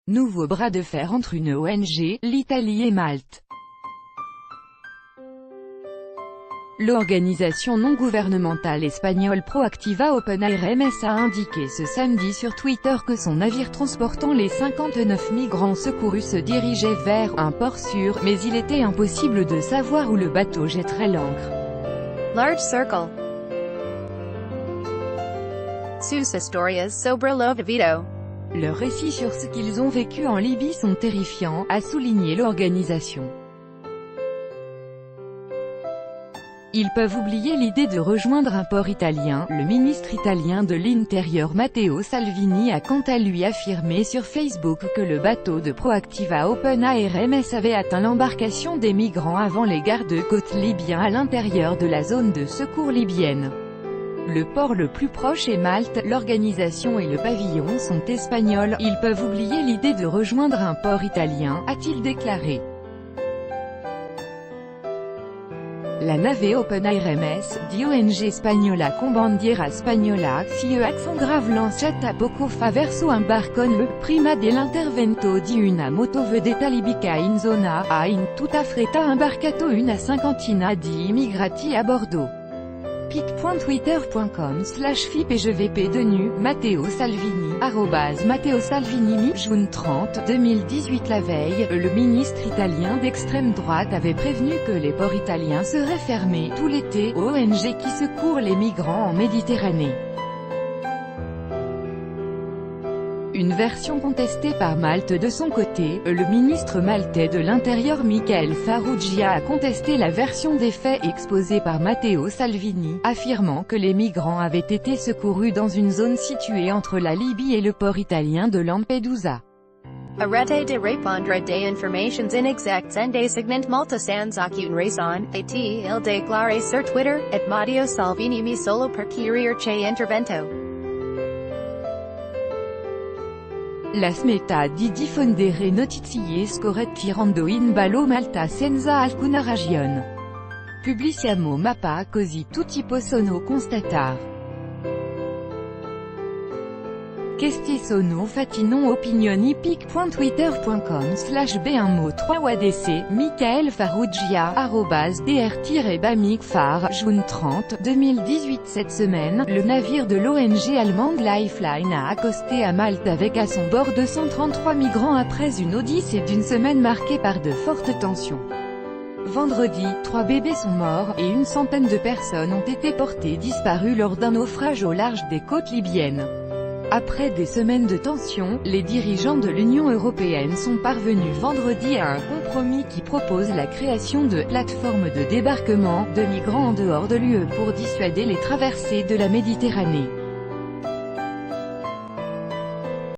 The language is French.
Nouveau bras de fer entre une ONG, l'Italie et Malte. L'organisation non gouvernementale espagnole Proactiva Open Air MS a indiqué ce samedi sur Twitter que son navire transportant les 59 migrants secourus se dirigeait vers un port sûr, mais il était impossible de savoir où le bateau jetterait l'ancre. Large circle. Sus historias sobre lo vivido. Leurs récits sur ce qu'ils ont vécu en Libye sont terrifiants, a souligné l'organisation. Ils peuvent oublier l'idée de rejoindre un port italien. Le ministre italien de l'Intérieur Matteo Salvini a quant à lui affirmé sur Facebook que le bateau de Proactiva Open Air MS avait atteint l'embarcation des migrants avant les gardes-côtes libyens à l'intérieur de la zone de secours libyenne. Le port le plus proche est Malte, l'organisation et le pavillon sont espagnols, ils peuvent oublier l'idée de rejoindre un port italien, a-t-il déclaré. La nave Open Air MS, di ONG Spagnola con bandiera spagnola, si accent grave lanciata poco fa verso un barcone le, prima dell'intervento di una motovedetta libica in zona, ha in tutta fretta imbarcato una cinquantina di immigrati a bordo. pic.twitter.com/fipgvp de nu, Matteo Salvini, Matteo Salvini mi-juin 30, 2018. La veille, le ministre italien d'extrême droite avait prévenu que les ports italiens seraient fermés tout l'été aux ONG qui secourent les migrants en Méditerranée. Une version contestée par Malte de son côté, le ministre maltais de l'Intérieur Michael Farrugia a contesté la version des faits exposée par Matteo Salvini, affirmant que les migrants avaient été secourus dans une zone située entre la Libye et le port italien de Lampedusa. A rete de répondre de informations inexactes en des segments Malta sans aucune raison, a-t-il déclaré sur Twitter, et Matteo Salvini mi solo per chiarire che intervento. La smetta di diffondere notizie scorrette tirando in ballo Malta senza alcuna ragione. Pubbliciamo mappa così tutti possono constatare. Questi sono fatti non opinioni. pic.twitter.com/b1mo3wadc, Michael Farrugia, @dr-bamigfar, juin 30, 2018. Cette semaine, le navire de l'ONG allemande Lifeline a accosté à Malte avec à son bord 233 migrants après une odyssée d'une semaine marquée par de fortes tensions. Vendredi, 3 bébés sont morts, et une centaine de personnes ont été portées disparues lors d'un naufrage au large des côtes libyennes. Après des semaines de tensions, les dirigeants de l'Union européenne sont parvenus vendredi à un compromis qui propose la création de plateformes de débarquement de migrants en dehors de l'UE pour dissuader les traversées de la Méditerranée.